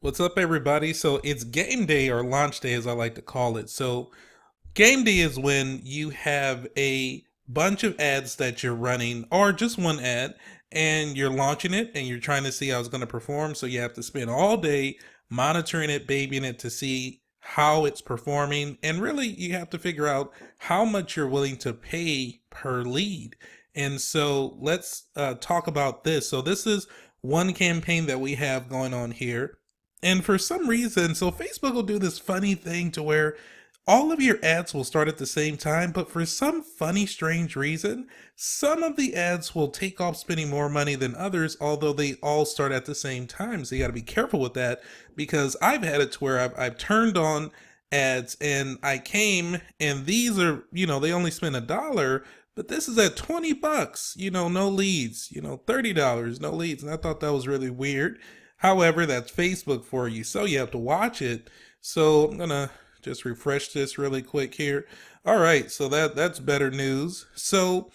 What's up, everybody? So it's game day or launch day, as I like to call it. So game day is when you have a bunch of ads that you're running, or just one ad, and you're launching it and you're trying to see how it's going to perform. So you have to spend all day monitoring it, babying it to see how it's performing. And really, you have to figure out how much you're willing to pay per lead. And so let's talk about this. So this is one campaign that we have going on here. And for some reason, so Facebook will do this funny thing to where all of your ads will start at the same time, but for some funny, strange reason, some of the ads will take off spending more money than others, although they all start at the same time. So you got to be careful with that because I've had it to where I've turned on ads and I came and these are, they only spend $1, but this is at $20, no leads, $30, no leads. And I thought that was really weird. However, that's Facebook for you, so you have to watch it. So I'm gonna just refresh this really quick here. All right, so that's better news. So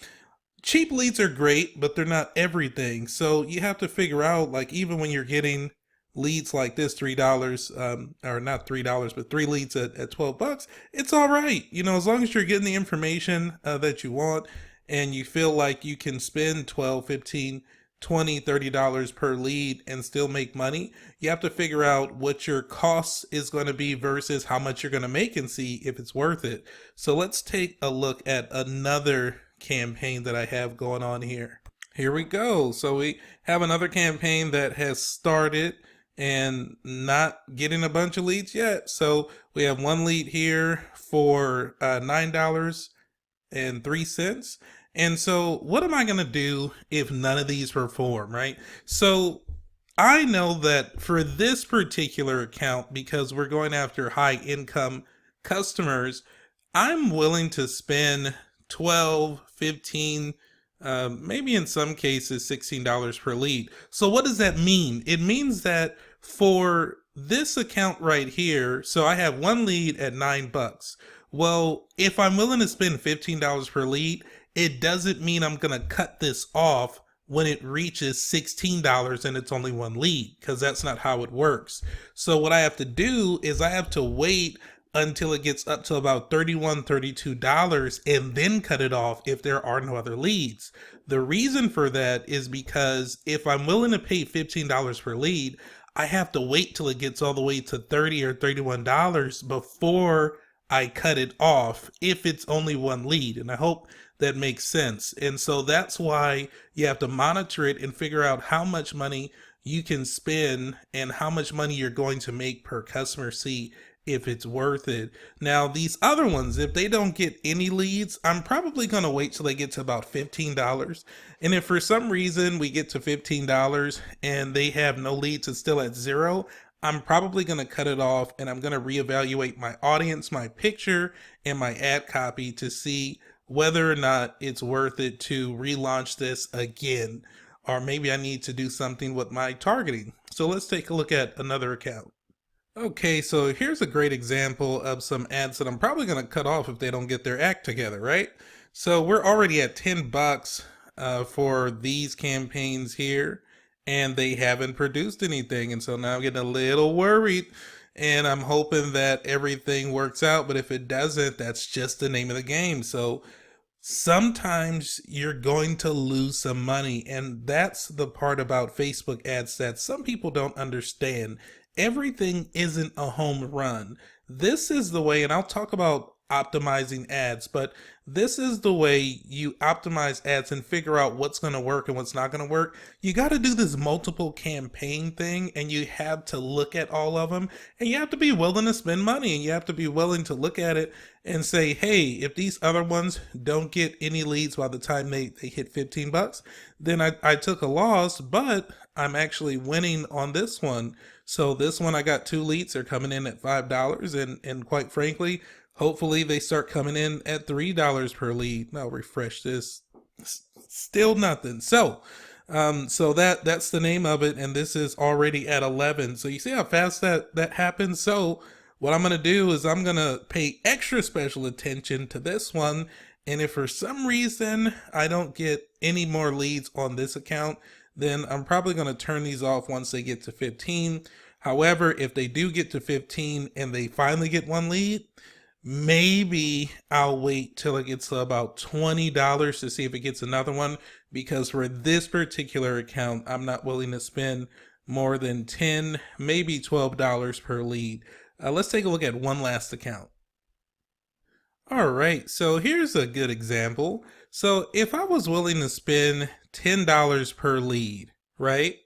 cheap leads are great, but they're not everything. So you have to figure out, like, even when you're getting leads like this, $3, or not $3, but three leads at $12, it's all right. As long as you're getting the information that you want and you feel like you can spend 12, 15, 20, $30 per lead and still make money. You have to figure out what your cost is going to be versus how much you're going to make and see if it's worth it. So let's take a look at another campaign that I have going on here. Here we go. So we have another campaign that has started and not getting a bunch of leads yet. So we have one lead here for $9.03. And so what am I going to do if none of these perform, right? So I know that for this particular account, because we're going after high income customers, I'm willing to spend 12, 15, maybe in some cases $16 per lead. So what does that mean? It means that for this account right here, so I have one lead at $9. Well, if I'm willing to spend $15 per lead, it doesn't mean I'm going to cut this off when it reaches $16 and it's only one lead, because that's not how it works. So what I have to do is I have to wait until it gets up to about $31, $32 and then cut it off if there are no other leads. The reason for that is because if I'm willing to pay $15 per lead, I have to wait till it gets all the way to $30 or $31 before I cut it off if it's only one lead. And I hope that makes sense. And so that's why you have to monitor it and figure out how much money you can spend and how much money you're going to make per customer, see if it's worth it. Now, these other ones, if they don't get any leads, I'm probably going to wait till they get to about $15. And if for some reason we get to $15 and they have no leads, it's still at zero, I'm probably going to cut it off and I'm going to reevaluate my audience, my picture, and my ad copy to see whether or not it's worth it to relaunch this again. Or maybe I need to do something with my targeting. So let's take a look at another account. Okay, so here's a great example of some ads that I'm probably going to cut off if they don't get their act together, right? So we're already at $10 for these campaigns here, and they haven't produced anything. And so now I'm getting a little worried, and I'm hoping that everything works out. But if it doesn't, that's just the name of the game. So sometimes you're going to lose some money, and that's the part about Facebook ads that some people don't understand. Everything isn't a home run. This is the way, and I'll talk about optimizing ads, but this is the way you optimize ads and figure out what's going to work and what's not going to work. You got to do this multiple campaign thing, and you have to look at all of them, and you have to be willing to spend money, and you have to be willing to look at it and say, hey, if these other ones don't get any leads by the time they hit $15, then I took a loss, but I'm actually winning on this one. So this one I got two leads. They're coming in at $5, and quite frankly, hopefully they start coming in at $3 per lead. Now refresh this. Still nothing. So that's the name of it, and this is already at 11. So you see how fast that happens. So what I'm gonna do is I'm gonna pay extra special attention to this one, and if for some reason I don't get any more leads on this account, then I'm probably going to turn these off once they get to 15. However, if they do get to 15 and they finally get one lead, maybe I'll wait till it gets to about $20 to see if it gets another one, because for this particular account, I'm not willing to spend more than $10, maybe $12 per lead. Let's take a look at one last account. All right, so here's a good example. So if I was willing to spend $10 per lead, right?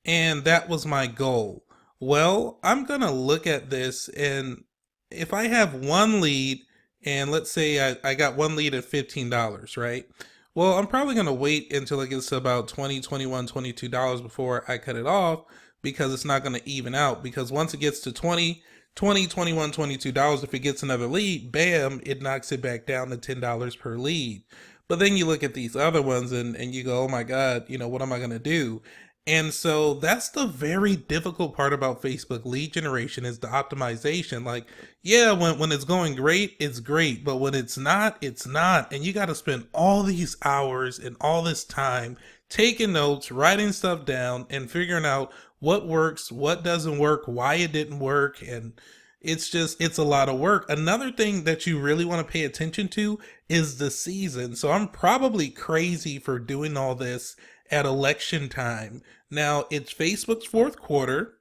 And that was my goal. Well, I'm gonna look at this, and if I have one lead, and let's say I got one lead at $15, right? Well, I'm probably gonna wait until it gets to about $20, $21, $22 before I cut it off, because it's not gonna even out. Because once it gets to 20, 20, 21, $22, if it gets another lead, bam, it knocks it back down to $10 per lead. But then you look at these other ones and you go, oh my God, what am I going to do? And so that's the very difficult part about Facebook lead generation, is the optimization. Like, yeah, when it's going great, it's great. But when it's not, it's not. And you got to spend all these hours and all this time taking notes, writing stuff down, and figuring out what works, what doesn't work, why it didn't work. And it's a lot of work. Another thing that you really want to pay attention to is the season. So I'm probably crazy for doing all this at election time. Now, it's Facebook's fourth quarter.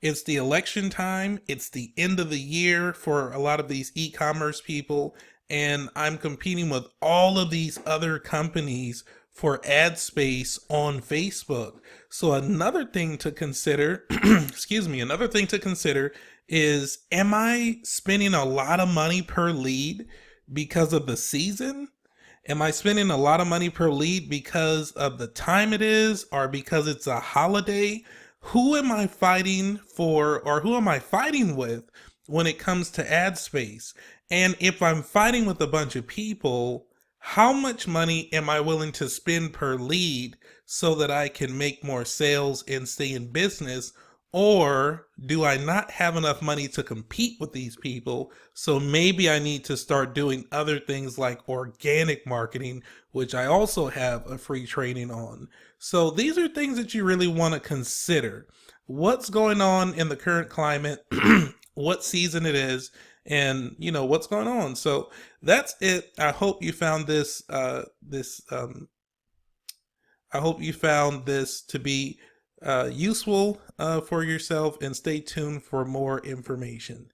It's the election time. It's the end of the year for a lot of these e-commerce people. And I'm competing with all of these other companies for ad space on Facebook. So another thing to consider, another thing to consider is, am I spending a lot of money per lead because of the season? Am I spending a lot of money per lead because of the time it is, or because it's a holiday? Who am I fighting for, or who am I fighting with when it comes to ad space? And if I'm fighting with a bunch of people, how much money am I willing to spend per lead so that I can make more sales and stay in business? Or do I not have enough money to compete with these people? So maybe I need to start doing other things like organic marketing, which I also have a free training on. So these are things that you really want to consider. What's going on in the current climate, what season it is, and what's going on. So that's it. I hope you found this to be useful for yourself, and stay tuned for more information.